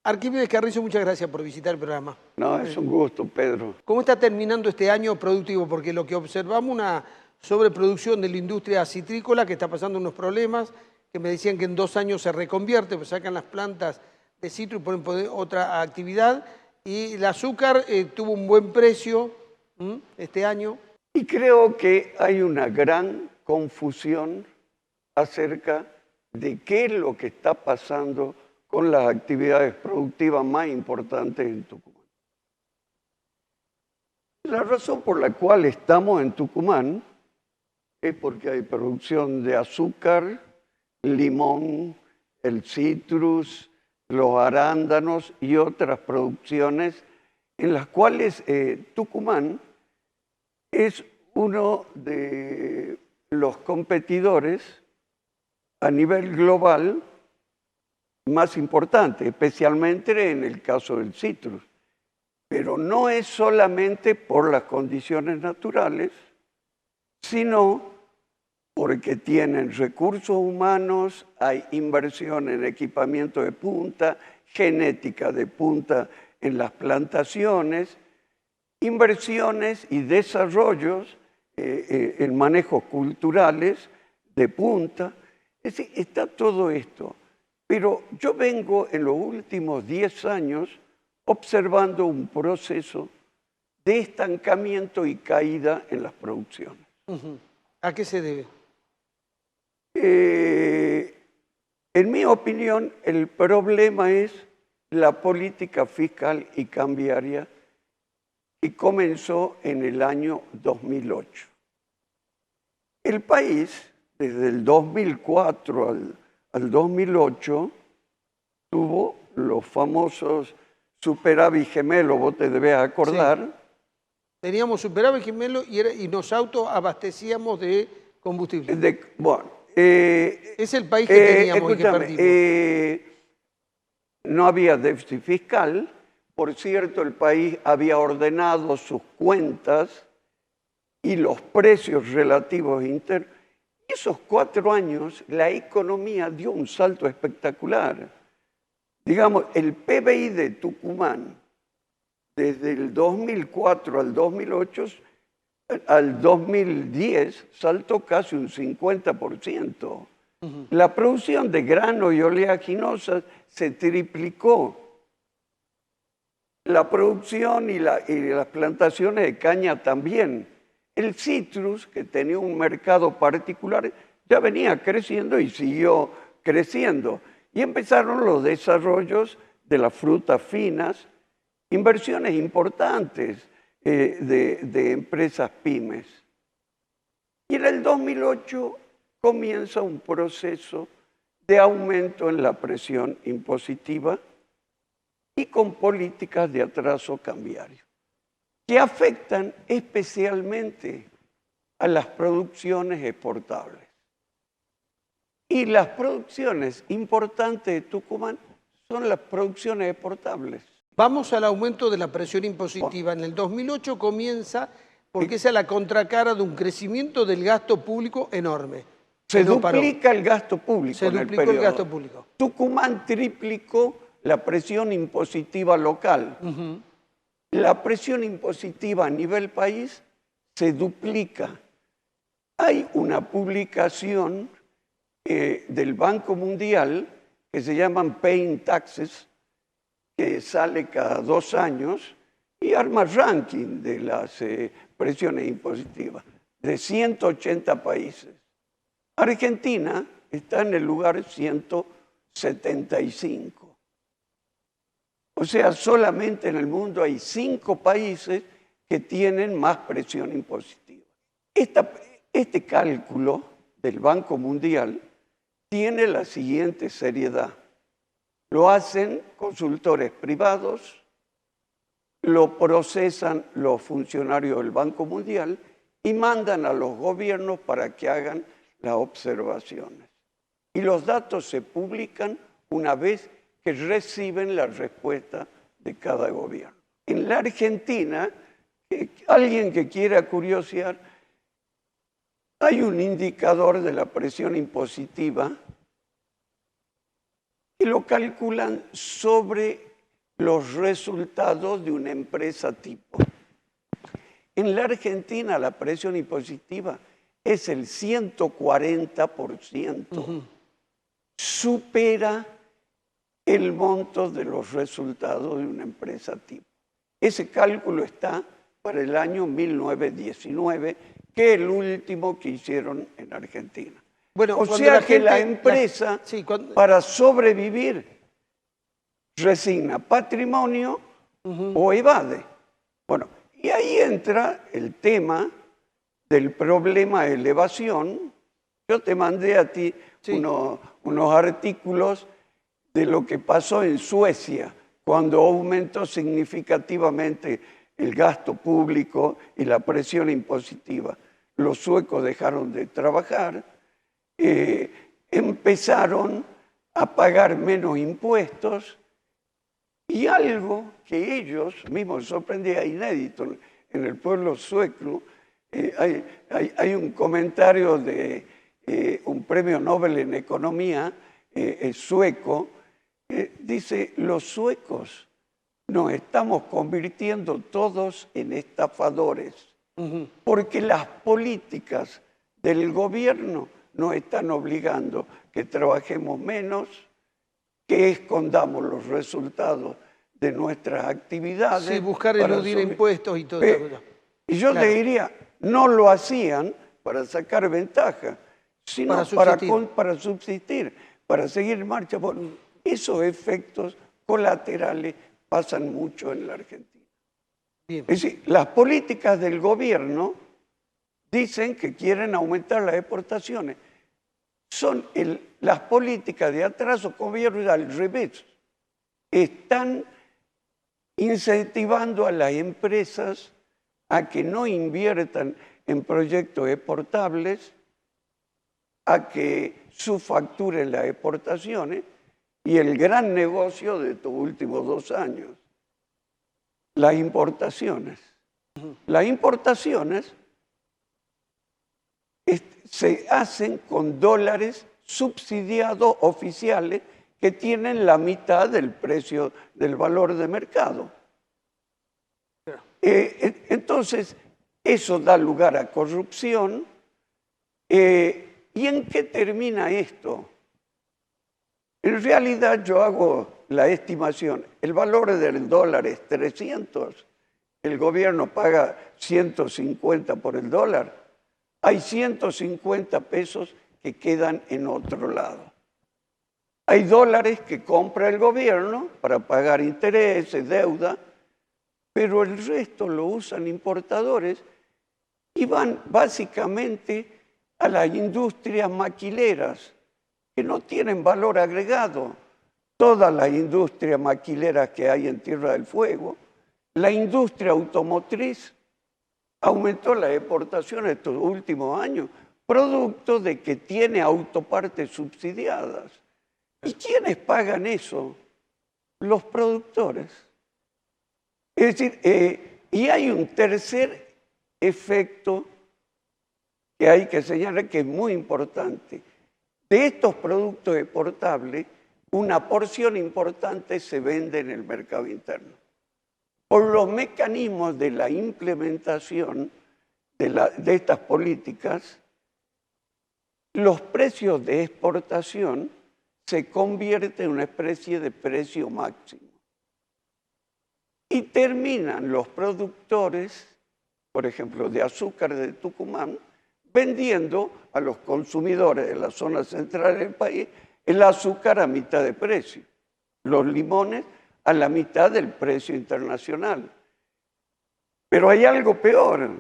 Arquímedes Carrizo, muchas gracias por visitar el programa. No, es un gusto, Pedro. ¿Cómo está terminando este año productivo? Porque lo que observamos una sobreproducción de la industria citrícola que está pasando unos problemas, que me decían que en 2 años se reconvierte, pues sacan las plantas de citro y ponen otra actividad, y el azúcar tuvo un buen precio este año. Y creo que hay una gran confusión acerca de qué es lo que está pasando con las actividades productivas más importantes en Tucumán. La razón por la cual estamos en Tucumán es porque hay producción de azúcar, limón, el citrus, los arándanos y otras producciones en las cuales Tucumán es uno de los competidores a nivel global más importante, especialmente en el caso del citrus. Pero no es solamente por las condiciones naturales, sino porque tienen recursos humanos, hay inversión en equipamiento de punta, genética de punta en las plantaciones, inversiones y desarrollos en manejos culturales de punta. Es decir, está todo esto. Pero yo vengo en los últimos 10 años observando un proceso de estancamiento y caída en las producciones. ¿A qué se debe? En mi opinión, el problema es la política fiscal y cambiaria que comenzó en el año 2008. El país, desde el 2004 al 2008, tuvo los famosos superávit gemelo, vos te debes acordar. Sí. Teníamos superávit gemelo y nos autoabastecíamos de combustible. Es el país que teníamos y que perdimos. No había déficit fiscal. Por cierto, el país había ordenado sus cuentas y los precios relativos internos. Y esos 4 años la economía dio un salto espectacular. Digamos, el PBI de Tucumán, desde el 2004 al 2008, al 2010, saltó casi un 50%. La producción de grano y oleaginosas se triplicó. La producción y las plantaciones de caña también. El citrus, que tenía un mercado particular, ya venía creciendo y siguió creciendo. Y empezaron los desarrollos de las frutas finas, inversiones importantes de empresas pymes. Y en el 2008 comienza un proceso de aumento en la presión impositiva y con políticas de atraso cambiario, que afectan especialmente a las producciones exportables. Y las producciones importantes de Tucumán son las producciones exportables. Vamos al aumento de la presión impositiva. En el 2008 comienza porque esa es la contracara de un crecimiento del gasto público enorme. Se duplica el gasto público en el periodo. Se duplicó el gasto público. Tucumán triplicó la presión impositiva local. La presión impositiva a nivel país se duplica. Hay una publicación del Banco Mundial que se llaman Paying Taxes, que sale cada 2 años y arma ranking de las presiones impositivas de 180 países. Argentina está en el lugar 175. O sea, solamente en el mundo hay 5 países que tienen más presión impositiva. Este cálculo del Banco Mundial tiene la siguiente seriedad. Lo hacen consultores privados, lo procesan los funcionarios del Banco Mundial y mandan a los gobiernos para que hagan las observaciones. Y los datos se publican una vez que reciben la respuesta de cada gobierno. En la Argentina, alguien que quiera curiosear, hay un indicador de la presión impositiva que lo calculan sobre los resultados de una empresa tipo. En la Argentina la presión impositiva es el 140%. Supera el monto de los resultados de una empresa tipo. Ese cálculo está para el año 1919, que es el último que hicieron en Argentina. Bueno, o sea que la empresa, para sobrevivir, resigna patrimonio o evade. Bueno, y ahí entra el tema del problema de elevación. Yo te mandé a ti unos artículos de lo que pasó en Suecia cuando aumentó significativamente el gasto público y la presión impositiva. Los suecos dejaron de trabajar, empezaron a pagar menos impuestos y algo que ellos mismos sorprendía inédito en el pueblo sueco. Hay un comentario de un premio Nobel en economía sueco. Dice, los suecos nos estamos convirtiendo todos en estafadores, porque las políticas del gobierno nos están obligando que trabajemos menos, que escondamos los resultados de nuestras actividades. Sí, buscar eludir impuestos y todo eso. Y yo te diría, no lo hacían para sacar ventaja, sino para subsistir, para seguir en marcha. Esos efectos colaterales pasan mucho en la Argentina. Bien. Es decir, las políticas del gobierno dicen que quieren aumentar las exportaciones. Son las políticas de atraso gobierno al revés. Están incentivando a las empresas a que no inviertan en proyectos exportables, a que subfacturen las exportaciones. Y el gran negocio de estos últimos 2 años, las importaciones. Las importaciones se hacen con dólares subsidiados oficiales que tienen la mitad del precio del valor de mercado. Entonces, eso da lugar a corrupción. ¿Y en qué termina esto? En realidad yo hago la estimación, el valor del dólar es 300, el gobierno paga 150 por el dólar, hay 150 pesos que quedan en otro lado. Hay dólares que compra el gobierno para pagar intereses, deuda, pero el resto lo usan importadores y van básicamente a las industrias maquileras, que no tienen valor agregado. Todas las industrias maquileras que hay en Tierra del Fuego, la industria automotriz aumentó las exportaciones estos últimos años, producto de que tiene autopartes subsidiadas. ¿Y quiénes pagan eso? Los productores. Es decir, y hay un tercer efecto que hay que señalar que es muy importante. De estos productos exportables, una porción importante se vende en el mercado interno. Por los mecanismos de la implementación de estas políticas, los precios de exportación se convierten en una especie de precio máximo. Y terminan los productores, por ejemplo, de azúcar de Tucumán, vendiendo a los consumidores de la zona central del país el azúcar a mitad de precio, los limones a la mitad del precio internacional. Pero hay algo peor.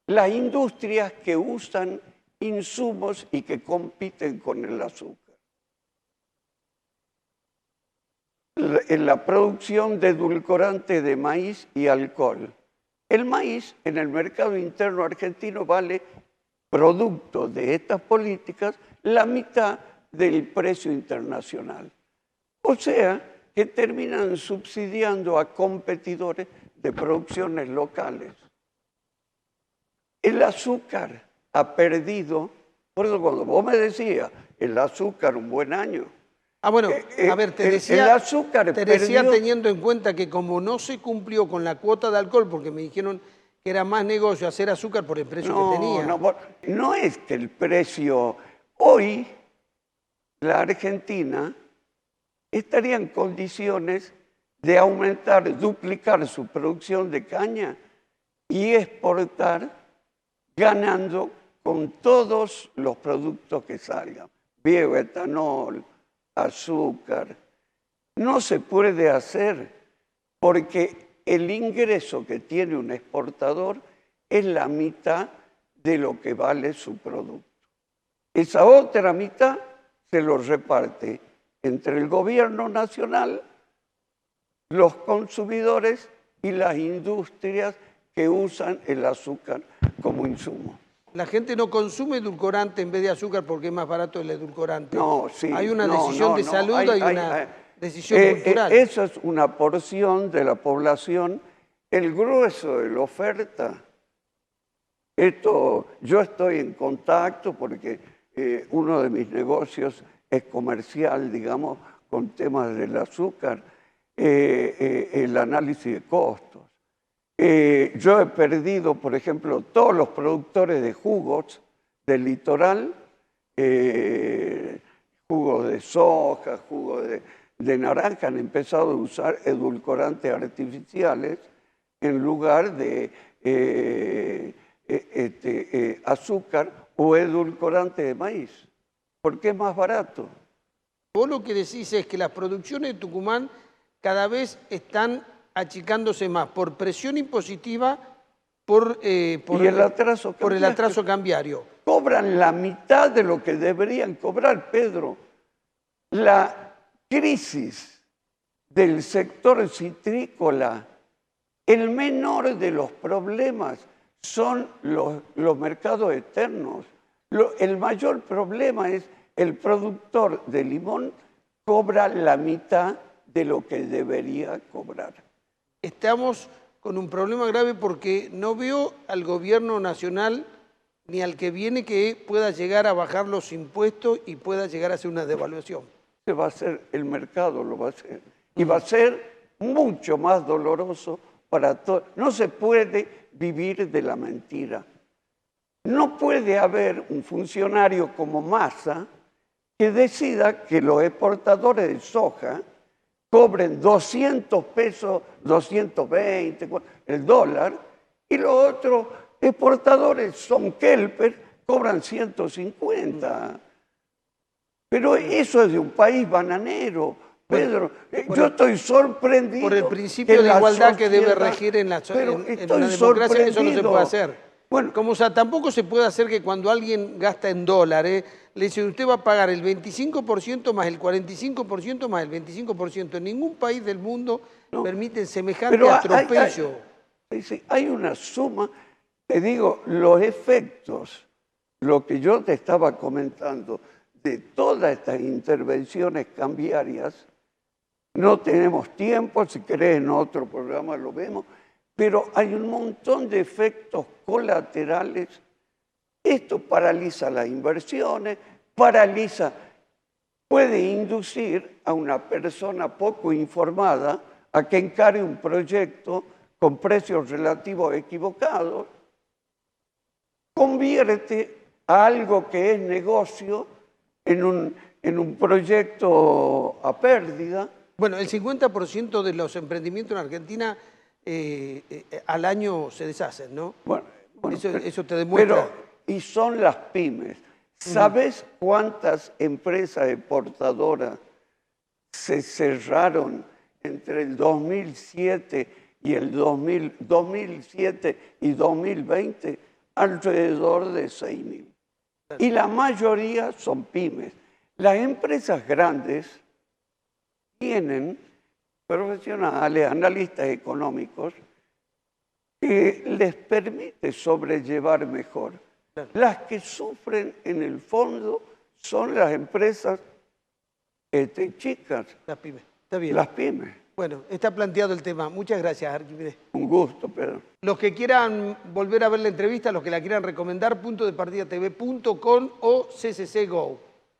Las industrias que usan insumos y que compiten con el azúcar. En la producción de edulcorantes de maíz y alcohol. El maíz en el mercado interno argentino vale, producto de estas políticas, la mitad del precio internacional. O sea, que terminan subsidiando a competidores de producciones locales. El azúcar ha perdido, por eso cuando vos me decías, el azúcar un buen año, Ah, bueno, a ver, te el decía, azúcar te decía perdió- teniendo en cuenta que como no se cumplió con la cuota de alcohol, porque me dijeron que era más negocio hacer azúcar por el precio que tenía. No es que el precio... Hoy la Argentina estaría en condiciones de aumentar, duplicar su producción de caña y exportar ganando con todos los productos que salgan. Bioetanol, azúcar. No se puede hacer porque el ingreso que tiene un exportador es la mitad de lo que vale su producto. Esa otra mitad se lo reparte entre el gobierno nacional, los consumidores y las industrias que usan el azúcar como insumo. La gente no consume edulcorante en vez de azúcar porque es más barato el edulcorante. No, sí. Hay una no, decisión no, de no. salud, hay una decisión cultural. Eso es una porción de la población. El grueso de la oferta, yo estoy en contacto porque uno de mis negocios es comercial, digamos, con temas del azúcar, el análisis de costos. Yo he perdido, por ejemplo, todos los productores de jugos del litoral, jugos de soja, jugos de naranja, han empezado a usar edulcorantes artificiales en lugar de azúcar o edulcorante de maíz, porque es más barato. Vos lo que decís es que las producciones de Tucumán cada vez están achicándose más por presión impositiva, por el atraso cambiario. Cobran la mitad de lo que deberían cobrar, Pedro. La crisis del sector citrícola, el menor de los problemas son los mercados externos. El mayor problema es el productor de limón cobra la mitad de lo que debería cobrar. Estamos con un problema grave porque no veo al gobierno nacional ni al que viene que pueda llegar a bajar los impuestos y pueda llegar a hacer una devaluación. Se va a hacer, el mercado lo va a hacer. Y va a ser mucho más doloroso para todos. No se puede vivir de la mentira. No puede haber un funcionario como Massa que decida que los exportadores de soja cobren 200 pesos, 220, el dólar, y los otros exportadores son Kelper, cobran 150. Pero eso es de un país bananero, Pedro. Yo estoy sorprendido. Por el principio de igualdad que debe regir en una democracia, eso no se puede hacer. Bueno, como tampoco se puede hacer que cuando alguien gasta en dólares, le dicen usted va a pagar el 25% más el 45% más el 25%. En ningún país del mundo permiten semejante atropello. Hay una suma, te digo, los efectos, lo que yo te estaba comentando, de todas estas intervenciones cambiarias, no tenemos tiempo, si querés en otro programa lo vemos, pero hay un montón de efectos colaterales. Esto paraliza las inversiones, puede inducir a una persona poco informada a que encare un proyecto con precios relativos equivocados, convierte a algo que es negocio en un proyecto a pérdida. Bueno, el 50% de los emprendimientos en Argentina al año se deshacen, ¿no? Bueno, eso te demuestra. Y son las pymes. ¿Sabes cuántas empresas exportadoras se cerraron entre el 2007 y el 2007 y 2020? Alrededor de 6.000. Y la mayoría son pymes. Las empresas grandes tienen profesionales, analistas económicos, que les permite sobrellevar mejor. Claro. Las que sufren en el fondo son las empresas chicas. Las pymes, está bien. Las pymes. Bueno, está planteado el tema. Muchas gracias, Arquímedes. Un gusto, Pedro. Los que quieran volver a ver la entrevista, los que la quieran recomendar, puntodepartidatv.com o CCC Go.